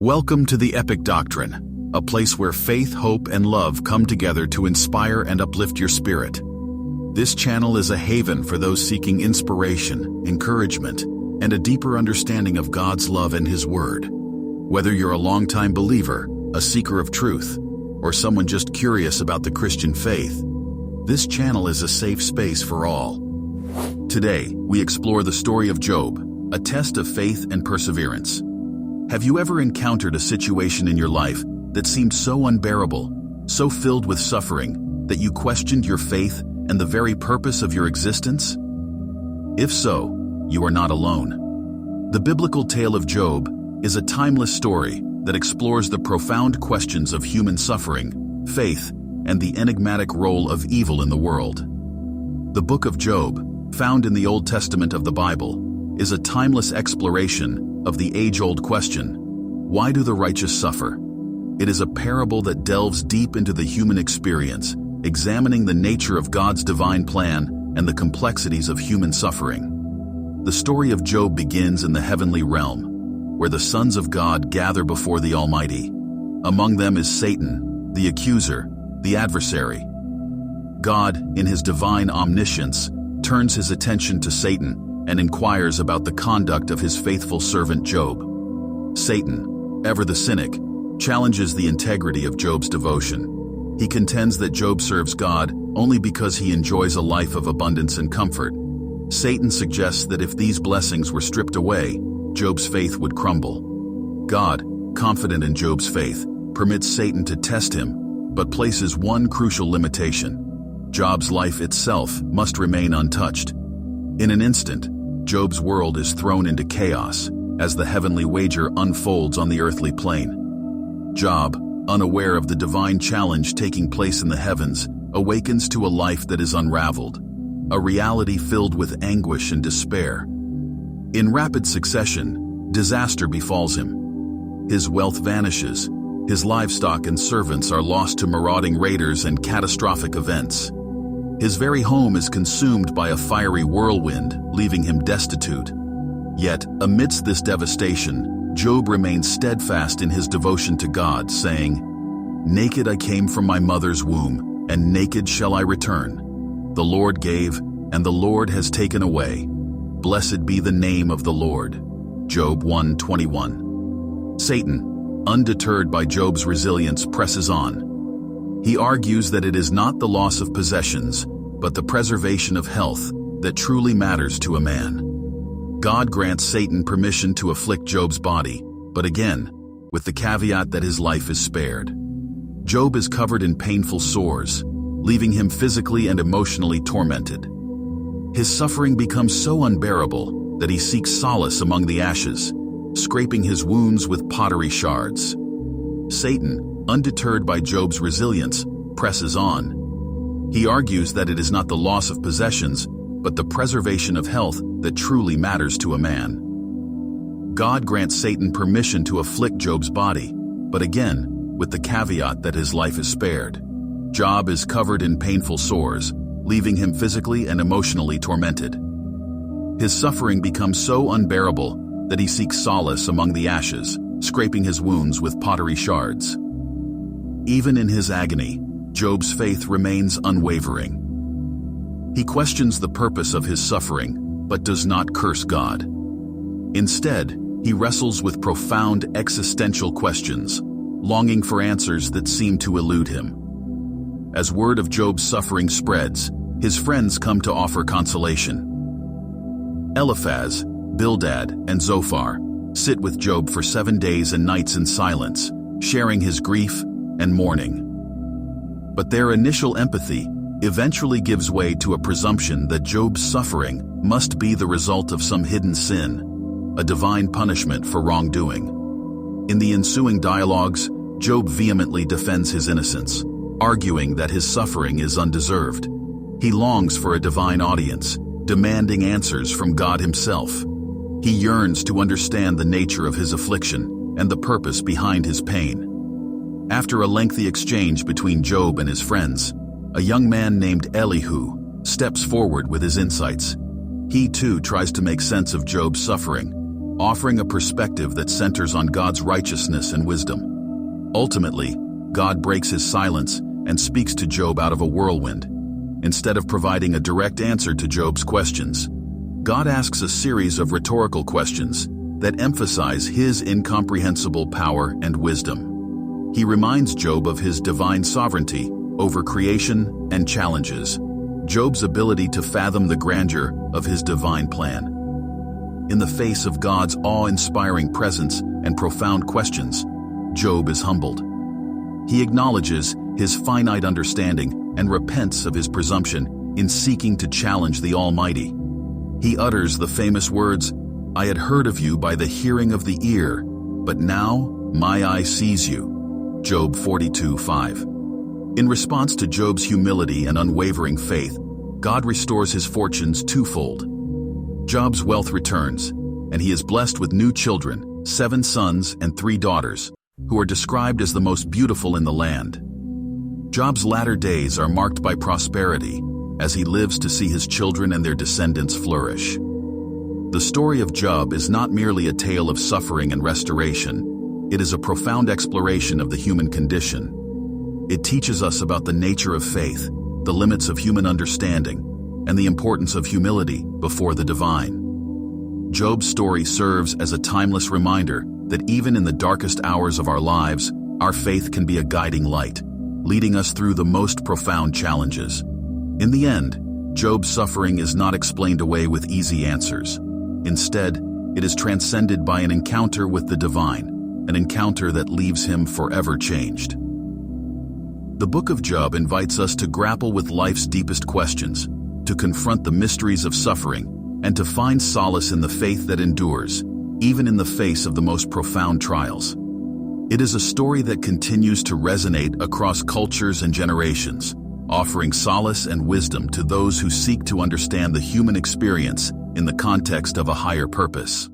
Welcome to the Epic Doctrine, a place where faith, hope, and love come together to inspire and uplift your spirit. This channel is a haven for those seeking inspiration, encouragement, and a deeper understanding of God's love and His Word. Whether you're a longtime believer, a seeker of truth, or someone just curious about the Christian faith, this channel is a safe space for all. Today, we explore the story of Job, a test of faith and perseverance. Have you ever encountered a situation in your life that seemed so unbearable, so filled with suffering, that you questioned your faith and the very purpose of your existence? If so, you are not alone. The biblical tale of Job is a timeless story that explores the profound questions of human suffering, faith, and the enigmatic role of evil in the world. The book of Job, found in the Old Testament of the Bible, is a timeless exploration of the age-old question, why do the righteous suffer? It is a parable that delves deep into the human experience, examining the nature of God's divine plan and the complexities of human suffering. The story of Job begins in the heavenly realm, where the sons of God gather before the Almighty. Among them is Satan, the accuser, the adversary. God, in His divine omniscience, turns His attention to Satan and inquires about the conduct of His faithful servant Job. Satan, ever the cynic, challenges the integrity of Job's devotion. He contends that Job serves God only because he enjoys a life of abundance and comfort. Satan suggests that if these blessings were stripped away, Job's faith would crumble. God, confident in Job's faith, permits Satan to test him, but places one crucial limitation. Job's life itself must remain untouched. In an instant, Job's world is thrown into chaos as the heavenly wager unfolds on the earthly plane. Job, unaware of the divine challenge taking place in the heavens, awakens to a life that is unraveled, a reality filled with anguish and despair. In rapid succession, disaster befalls him. His wealth vanishes, his livestock and servants are lost to marauding raiders and catastrophic events. His very home is consumed by a fiery whirlwind, leaving him destitute. Yet, amidst this devastation, Job remains steadfast in his devotion to God, saying, "Naked I came from my mother's womb, and naked shall I return. The Lord gave, and the Lord has taken away. Blessed be the name of the Lord." Job 1:21. Satan, undeterred by Job's resilience, presses on. He argues that it is not the loss of possessions, but the preservation of health that truly matters to a man. God grants Satan permission to afflict Job's body, but again, with the caveat that his life is spared. Job is covered in painful sores, leaving him physically and emotionally tormented. His suffering becomes so unbearable that he seeks solace among the ashes, scraping his wounds with pottery shards. Satan, undeterred by Job's resilience, presses on. He argues that it is not the loss of possessions, but the preservation of health that truly matters to a man. God grants Satan permission to afflict Job's body, but again, with the caveat that his life is spared. Job is covered in painful sores, leaving him physically and emotionally tormented. His suffering becomes so unbearable that he seeks solace among the ashes, scraping his wounds with pottery shards. Even in his agony, Job's faith remains unwavering. He questions the purpose of his suffering, but does not curse God. Instead, he wrestles with profound existential questions, longing for answers that seem to elude him. As word of Job's suffering spreads, his friends come to offer consolation. Eliphaz, Bildad, and Zophar sit with Job for 7 days and nights in silence, sharing his grief and mourning. But their initial empathy eventually gives way to a presumption that Job's suffering must be the result of some hidden sin, a divine punishment for wrongdoing. In the ensuing dialogues, Job vehemently defends his innocence, arguing that his suffering is undeserved. He longs for a divine audience, demanding answers from God Himself. He yearns to understand the nature of his affliction and the purpose behind his pain. After a lengthy exchange between Job and his friends, a young man named Elihu steps forward with his insights. He too tries to make sense of Job's suffering, offering a perspective that centers on God's righteousness and wisdom. Ultimately, God breaks his silence and speaks to Job out of a whirlwind. Instead of providing a direct answer to Job's questions, God asks a series of rhetorical questions that emphasize his incomprehensible power and wisdom. He reminds Job of his divine sovereignty over creation and challenges Job's ability to fathom the grandeur of his divine plan. In the face of God's awe-inspiring presence and profound questions, Job is humbled. He acknowledges his finite understanding and repents of his presumption in seeking to challenge the Almighty. He utters the famous words, "I had heard of you by the hearing of the ear, but now my eye sees you." Job 42:5. In response to Job's humility and unwavering faith, God restores his fortunes twofold. Job's wealth returns, and he is blessed with new children, 7 sons and 3 daughters, who are described as the most beautiful in the land. Job's latter days are marked by prosperity, as he lives to see his children and their descendants flourish. The story of Job is not merely a tale of suffering and restoration, it is a profound exploration of the human condition. It teaches us about the nature of faith, the limits of human understanding, and the importance of humility before the divine. Job's story serves as a timeless reminder that even in the darkest hours of our lives, our faith can be a guiding light, leading us through the most profound challenges. In the end, Job's suffering is not explained away with easy answers. Instead, it is transcended by an encounter with the divine, an encounter that leaves him forever changed. The book of Job invites us to grapple with life's deepest questions, to confront the mysteries of suffering, and to find solace in the faith that endures, even in the face of the most profound trials. It is a story that continues to resonate across cultures and generations, offering solace and wisdom to those who seek to understand the human experience in the context of a higher purpose.